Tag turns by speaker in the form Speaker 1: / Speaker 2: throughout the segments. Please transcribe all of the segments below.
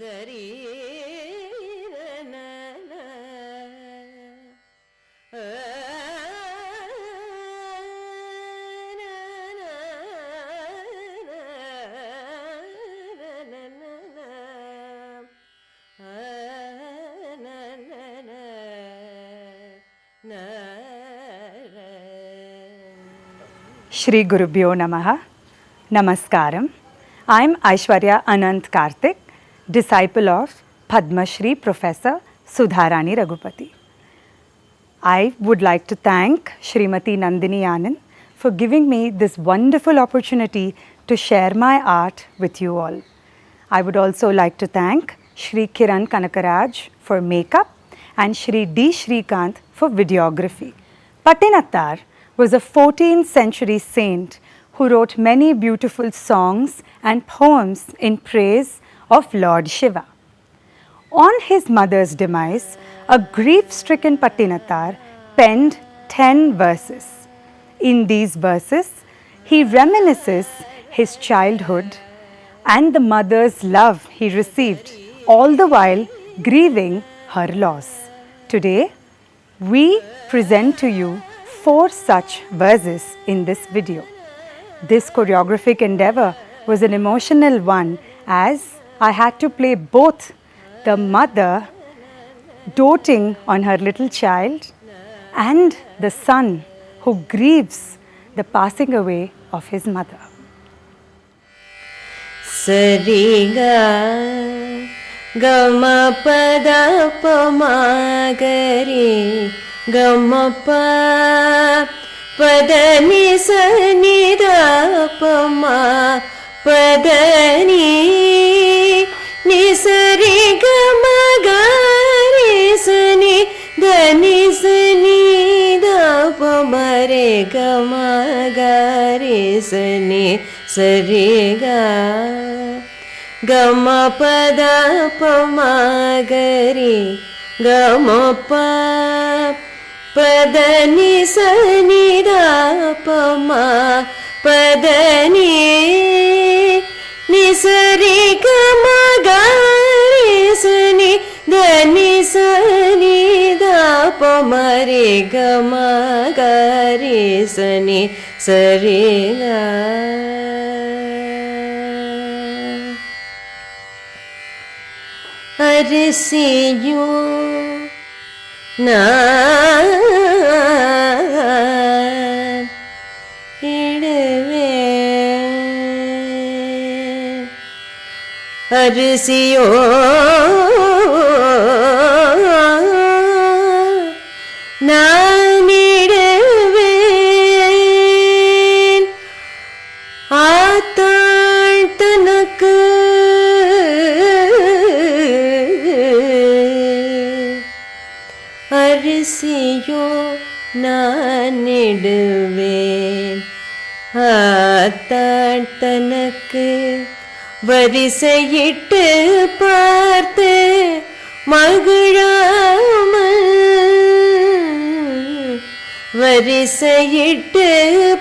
Speaker 1: மதரி
Speaker 2: Shri Gurubhyo Namaha. Namaskaram. I am Aishwarya Anant Karthik, disciple of Padma Shri Professor Sudharani Raghupati. I would like to thank Srimati Nandini Anand for giving me this wonderful opportunity to share my art with you all. I would also like to thank Shri Kiran Kanakaraj for makeup and Shri D. Shrikant for videography. Pattinattar was a 14th century saint who wrote many beautiful songs and poems in praise of Lord Shiva. On his mother's demise, a grief-stricken Pattinattar penned 10 verses. In these verses, he reminisces his childhood and the mother's love he received, all the while grieving her loss. Today, we present to you 4 such verses in this video. This choreographic endeavor was an emotional one as I had to play both the mother doting on her little child and the son who grieves the passing away of his mother.
Speaker 1: Sariga Gama pada pamagari Gama pa padani sanida pama padani nisari gama gari sani dani sanida pamare gama gari sani sariga Gama pada pamagari Gama pa padani sanida pama padani nisari gama gari sani dani sanida pamare gama gari sani sariga Arisiyo na idve Arisiyo na idve Aatal tanakku அரிசியோ நானிடுவேன் ஆத்தாட்டனக்கு வரிசையிட்டு பார்த்து மகிழாமல் வரிசையிட்டு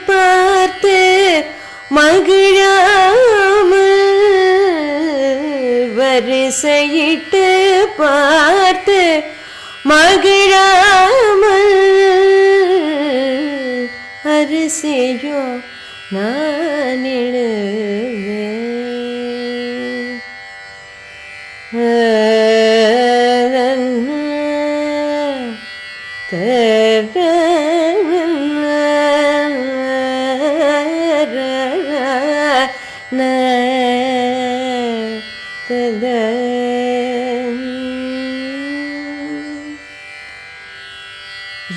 Speaker 1: பார்த்து மகிழாமல் வரிசையிட்டு பார்த்து மகிழாமல் அரிசியோ நானிடுவேன்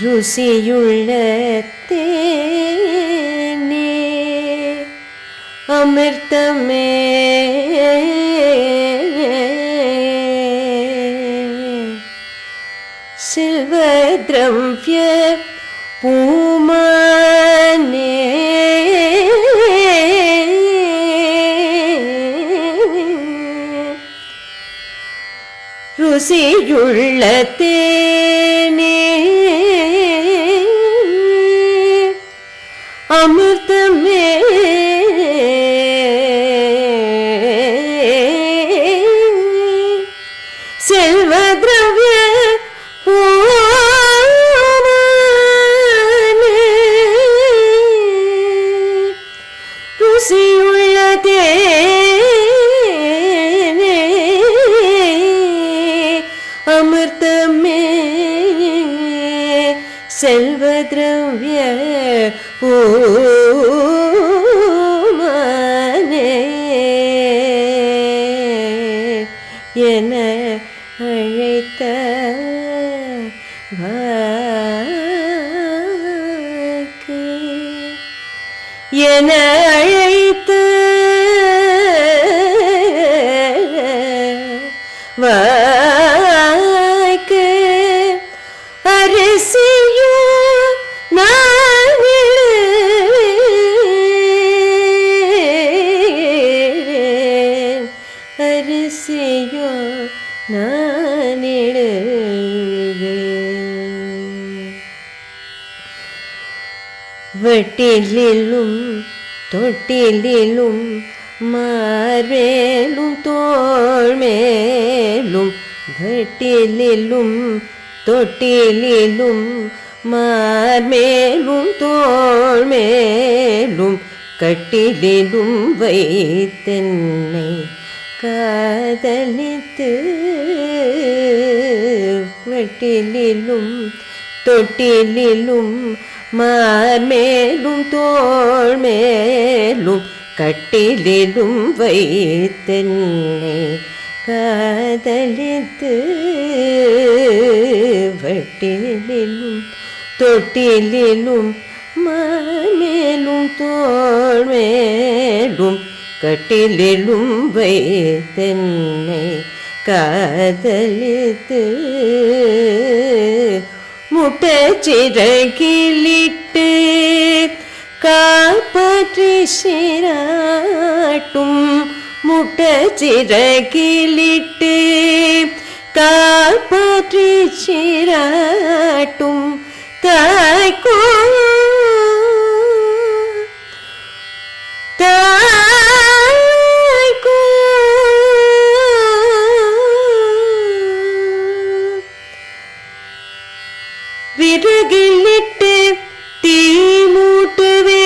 Speaker 1: ருசியுள்ள தேனே அமிர்தமே சில்வத்ரவ்ய பூமானே ருசியுள்ள தேனே அமிர்தமே செல்வத்ரவ்ய பூமானே என அழைத்த வாக்கு என அழைத்த வாக்கு அரிசியோ நானிடுவேன் அரிசியோ நானிடுவேன் வட்டிலும் தொட்டிலும் மார்மேலும் தோள்மேலும் வட்டிலும் தொட்டிலும் மார்மேலும் தோள்மேலும் கட்டிலும் வைத்தென்னை காதலித்து வட்டிலும் தொட்டிலும் மார்மேலும் தோள்மேலும் கட்டிலும் வைத்தென்னை காதலித்து வட்டிலும் தொட்டிலும் மார்மேலும் தோள்மேலும் கட்டிலும் வைத்தென்னை காதலித்து முட்டச்சிறகிலிட்டு காப்பாற்றி சீராட்டும் முட்டச்சிறகிலிட்டு காப்பாற்றி சீராட்டும் தாய்க்கோ தாய்க்கோ விறகிலிட்டு தீ மூட்டுவே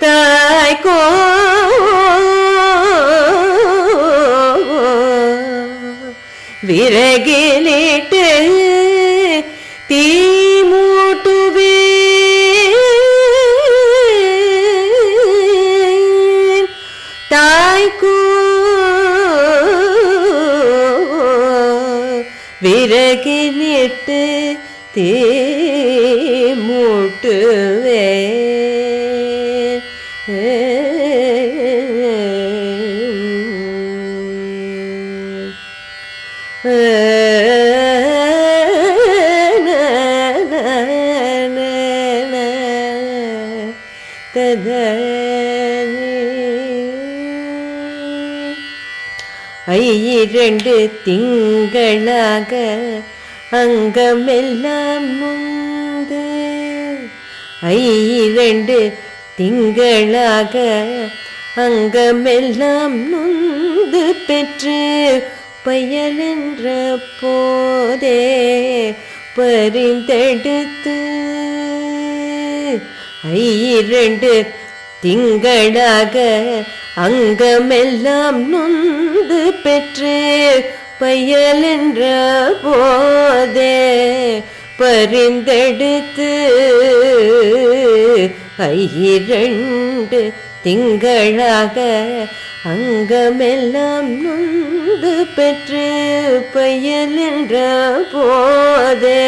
Speaker 1: தாய்க்கோ விறகிலிட்டு தீ மூட்டுவே தாய்க்கோ விறகிலிட்டு தீ மூட்டுவே ஐயிரண்டு திங்களாக அங்கமெல்லாம் நொந்து ஐயிரண்டு திங்களாக அங்கமெல்லாம் நொந்து பெற்று பயலென்ற போதே பரிந்தெடுத்து ஐயிரண்டு திங்களாக அங்கமெல்லாம் நொந்து பெற்று பயலென்ற போதே பரிந்தெடுத்து ஐயிரண்டு திங்களாக அங்கமெல்லாம் நொந்து பெற்று பயலென்ற போதே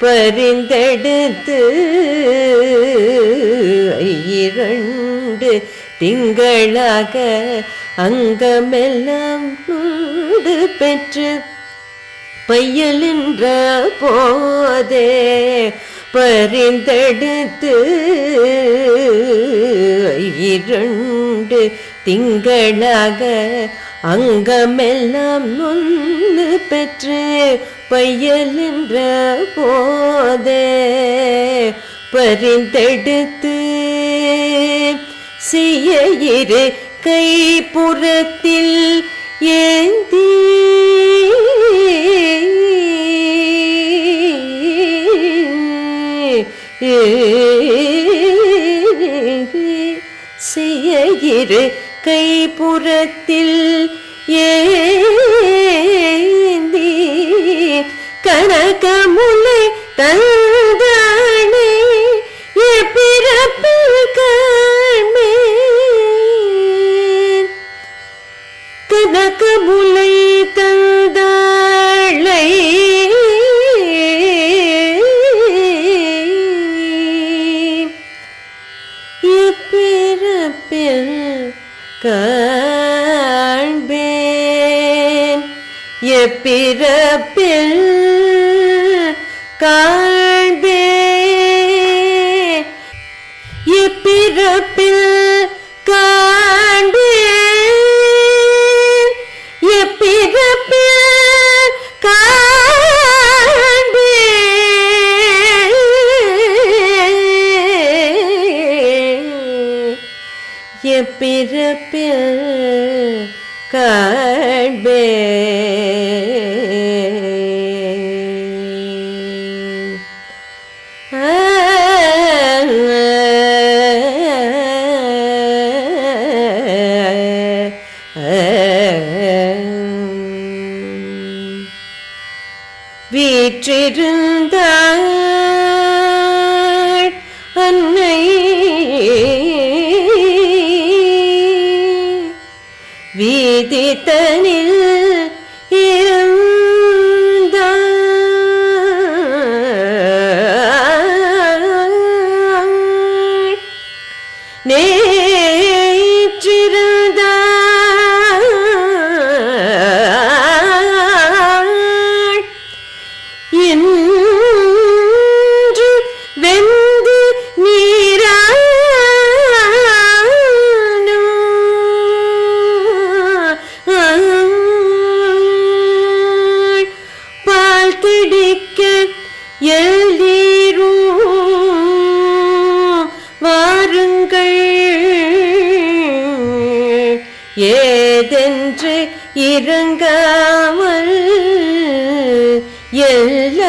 Speaker 1: பரிந்தெடுத்து ஐயிரண்டு திங்களாக அங்கமெல்லாம் நொந்து பெற்று பையலென்ற போதே பரிந்தெடுத்து ஐயிரண்டு திங்களாக அங்கமெல்லாம் நொந்து பெற்று பையலென்ற போதே பரிந்தெடுத்து செய்ய இரு கைப்புறத்தில் ஏந்தி செய்ய இரு கைப்புறத்தில் ஏந்தி கனகமுலை தந்தானே எப்பிறப்பில் காண்பேன் கனகமுலை தந்தாளை எப்பிறப்பில் காண்பேன் எப்பிறப்பில் காண்பேன் எப்பிறப்பில் காண்பேன் எப்பிறப்பில் காண்பேன் எப்பிறப்பில் காண்பேன் வீற்றிருந்தாள் அன்னை வீதித்தனில் இருந்தாள் நேற்றிருந்தாள் இன்று வெந்து நீரானாள் பால் திடிக்க எல்லீரும் வாருங்கள் ஏதென்று இறங்காமல் எல்லீரும்